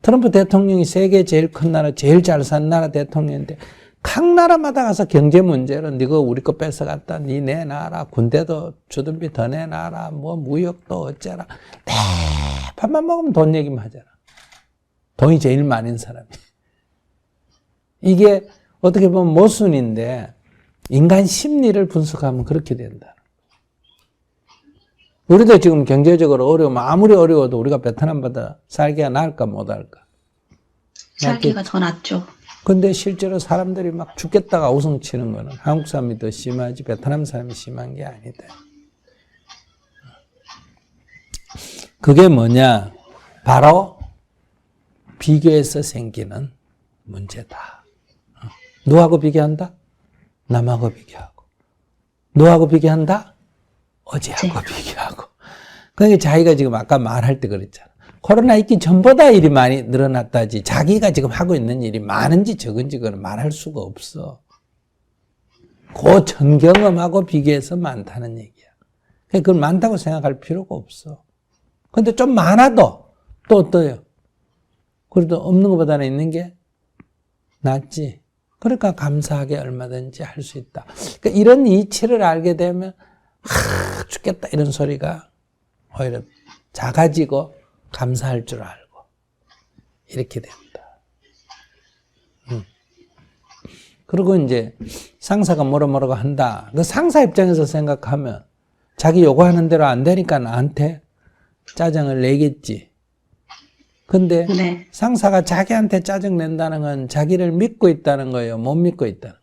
트럼프 대통령이 세계 제일 큰 나라, 제일 잘 사는 나라 대통령인데 각 나라마다 가서 경제 문제로 니가 우리 거 뺏어갔다, 니 내놔라, 군대도 주둔비 더 내놔라, 뭐 무역도 어쩌라. 네, 밥만 먹으면 돈 얘기만 하잖아. 돈이 제일 많은 사람이. 이게 어떻게 보면 모순인데 인간 심리를 분석하면 그렇게 된다. 우리도 지금 경제적으로 어려우면 아무리 어려워도 우리가 베트남보다 살기가 나을까 못할까? 살기가 더 낫죠. 근데 실제로 사람들이 막 죽겠다가 우성치는 거는 한국 사람이 더 심하지 베트남 사람이 심한 게 아니다. 그게 뭐냐? 바로 비교해서 생기는 문제다. 누구하고 비교한다? 남하고 비교하고. 누구하고 비교한다? 어제하고 비교하고. 그러니까 자기가 지금 아까 말할 때 그랬잖아. 코로나 있기 전보다 일이 많이 늘어났다지 자기가 지금 하고 있는 일이 많은지 적은지 그건 말할 수가 없어. 그 전 경험하고 비교해서 많다는 얘기야. 그걸 많다고 생각할 필요가 없어. 근데 좀 많아도 또 어때요? 그래도 없는 것보다는 있는 게 낫지. 그러니까 감사하게 얼마든지 할 수 있다. 그러니까 이런 이치를 알게 되면 죽겠다 이런 소리가 오히려 작아지고 감사할 줄 알고 이렇게 된다. 그리고 이제 상사가 뭐라고 한다. 그 상사 입장에서 생각하면 자기 요구하는 대로 안 되니까 나한테 짜증을 내겠지. 근데 네. 상사가 자기한테 짜증 낸다는 건 자기를 믿고 있다는 거예요. 못 믿고 있다는 거예요.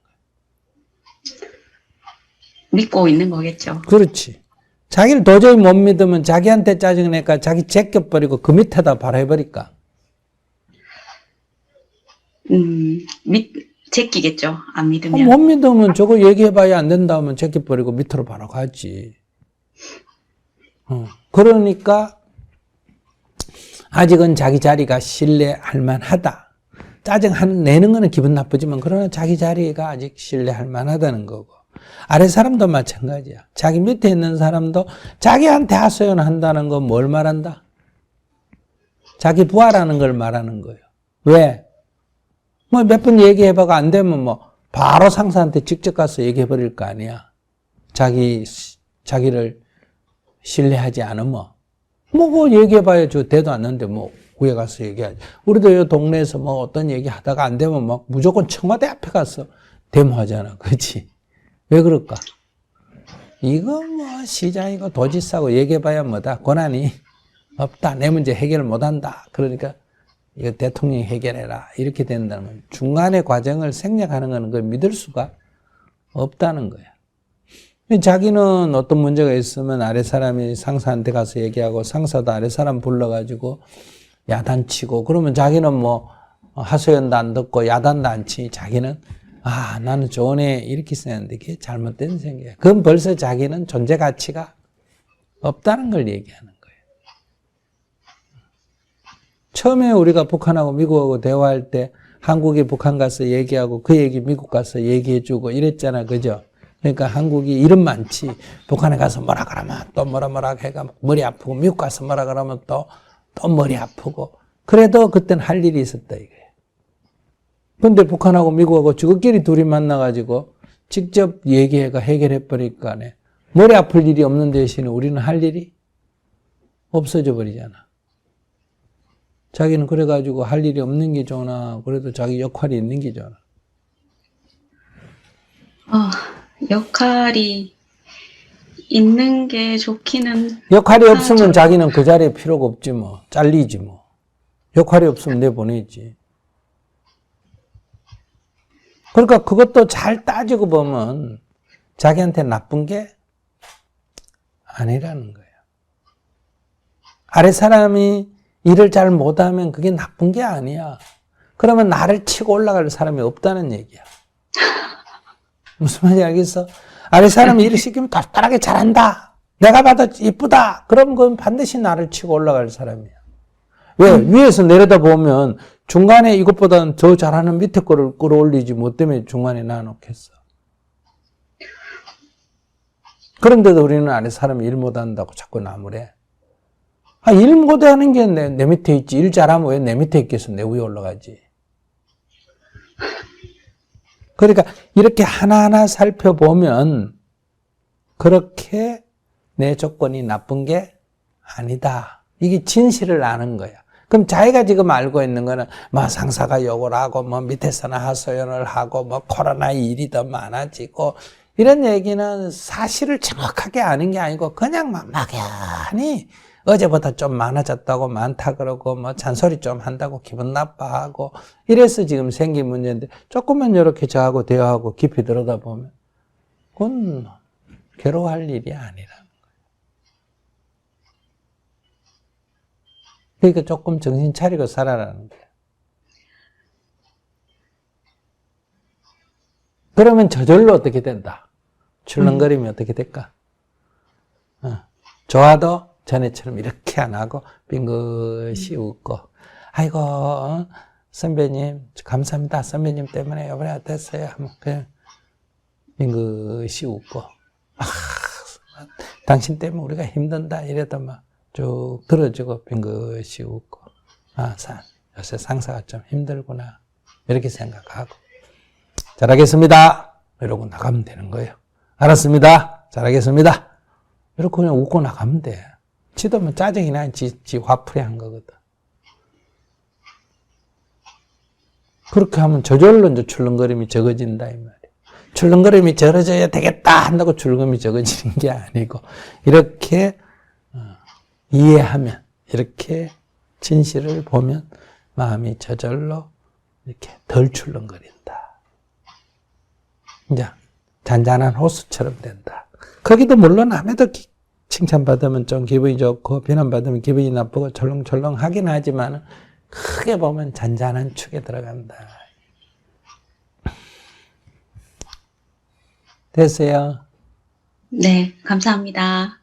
믿고 있는 거겠죠. 그렇지. 자기를 도저히 못 믿으면 자기한테 짜증 내니까 자기 제껴버리고 그 밑에다 바로 해버릴까? 제끼겠죠. 안 믿으면. 못 믿으면 저거 얘기해봐야 안 된다 하면 제껴버리고 밑으로 바로 가지. 그러니까 아직은 자기 자리가 신뢰할 만하다. 짜증 내는 거는 기분 나쁘지만 그러나 자기 자리가 아직 신뢰할 만하다는 거고. 아래 사람도 마찬가지야. 자기 밑에 있는 사람도 자기한테 하소연한다는 건 뭘 말한다? 자기 부하라는 걸 말하는 거예요. 왜? 뭐 몇 번 얘기해봐가 안 되면 뭐 바로 상사한테 직접 가서 얘기해버릴 거 아니야. 자기를 신뢰하지 않으면. 뭐 그거 얘기해봐야 저 대도 않는데 뭐 위에 가서 얘기하지. 우리도 이 동네에서 뭐 어떤 얘기 하다가 안 되면 막 무조건 청와대 앞에 가서 데모하잖아. 그렇지? 왜 그럴까? 이거 뭐 시장이고 도지사고 얘기해봐야 뭐다. 권한이 없다. 내 문제 해결 못한다. 그러니까 이거 대통령이 해결해라. 이렇게 된다면 중간의 과정을 생략하는 거는 그걸 믿을 수가 없다는 거야. 자기는 어떤 문제가 있으면 아래 사람이 상사한테 가서 얘기하고 상사도 아래 사람 불러가지고 야단치고 그러면 자기는 뭐 하소연도 안 듣고 야단도 안 치니 자기는 나는 좋은 애 이렇게 생각하는데 그게 잘못된 생각이야. 그건 벌써 자기는 존재 가치가 없다는 걸 얘기하는 거예요. 처음에 우리가 북한하고 미국하고 대화할 때 한국이 북한 가서 얘기하고 그 얘기 미국 가서 얘기해주고 이랬잖아. 그죠? 그러니까 한국이 일은 많지. 북한에 가서 뭐라 그러면 또 뭐라 해가 머리 아프고 미국 가서 뭐라 그러면 또 머리 아프고 그래도 그땐 할 일이 있었다 이거예요. 근데 북한하고 미국하고 저것끼리 둘이 만나가지고 직접 얘기해가 해결해버리니까 머리 아플 일이 없는 대신에 우리는 할 일이 없어져 버리잖아. 자기는 그래가지고 할 일이 없는 게 좋나 그래도 자기 역할이 있는 게 좋나. 역할이 있는 게 좋기는 역할이 없으면 자기는 그 자리에 필요가 없지 뭐. 잘리지 뭐. 역할이 없으면 내보내지. 그러니까 그것도 잘 따지고 보면 자기한테 나쁜 게 아니라는 거예요. 아래 사람이 일을 잘 못하면 그게 나쁜 게 아니야. 그러면 나를 치고 올라갈 사람이 없다는 얘기야. 무슨 말인지 알겠어? 아래 사람이 일을 시키면 똑똑하게 잘한다. 내가 봐도 이쁘다. 그럼 그건 반드시 나를 치고 올라갈 사람이야. 왜? 위에서 내려다보면 중간에 이것보다는 더 잘하는 밑에 거를 끌어올리지 뭐 때문에 중간에 놔놓겠어. 그런데도 우리는 아래 사람이 일 못한다고 자꾸 나무래. 일 못하는 게 내 밑에 있지. 일 잘하면 왜 내 밑에 있겠어. 내 위에 올라가지. 그러니까 이렇게 하나하나 살펴보면 그렇게 내 조건이 나쁜 게 아니다. 이게 진실을 아는 거야. 그럼 자기가 지금 알고 있는 거는 뭐 상사가 욕을 하고 뭐 밑에서는 하소연을 하고 뭐 코로나 일이 더 많아지고 이런 얘기는 사실을 정확하게 아는 게 아니고 그냥 막 막연히 어제보다 좀 많아졌다고 많다 그러고 뭐 잔소리 좀 한다고 기분 나빠하고 이래서 지금 생긴 문제인데 조금만 이렇게 저하고 대화하고 깊이 들여다보면 그건 괴로워할 일이 아니라. 그러니까 조금 정신 차리고 살아라는 거예요. 그러면 저절로 어떻게 된다? 출렁거리면 어떻게 될까? 좋아도 전에처럼 이렇게 안 하고 빙긋이 웃고 아이고 선배님 감사합니다. 선배님 때문에 이번에 어땠어요? 하면 그냥 빙긋이 웃고 당신 때문에 우리가 힘든다 이래도 막 쭉 들어주고 빙긋이 웃고 요새 상사가 좀 힘들구나 이렇게 생각하고 잘하겠습니다 이러고 나가면 되는 거예요. 알았습니다. 잘하겠습니다. 이렇게 그냥 웃고 나가면 돼. 지도 뭐 짜증이 나 지 화풀이 한 거거든. 그렇게 하면 저절로 이제 출렁거림이 적어진다 이 말이야. 출렁거림이 적어져야 되겠다 한다고 출렁거림이 적어지는 게 아니고 이렇게 이해하면 이렇게 진실을 보면 마음이 저절로 이렇게 덜 출렁거린다. 이제 잔잔한 호수처럼 된다. 거기도 물론 남에도 칭찬받으면 좀 기분이 좋고 비난받으면 기분이 나쁘고 철렁철렁 하긴 하지만 크게 보면 잔잔한 축에 들어간다. 됐어요? 네, 감사합니다.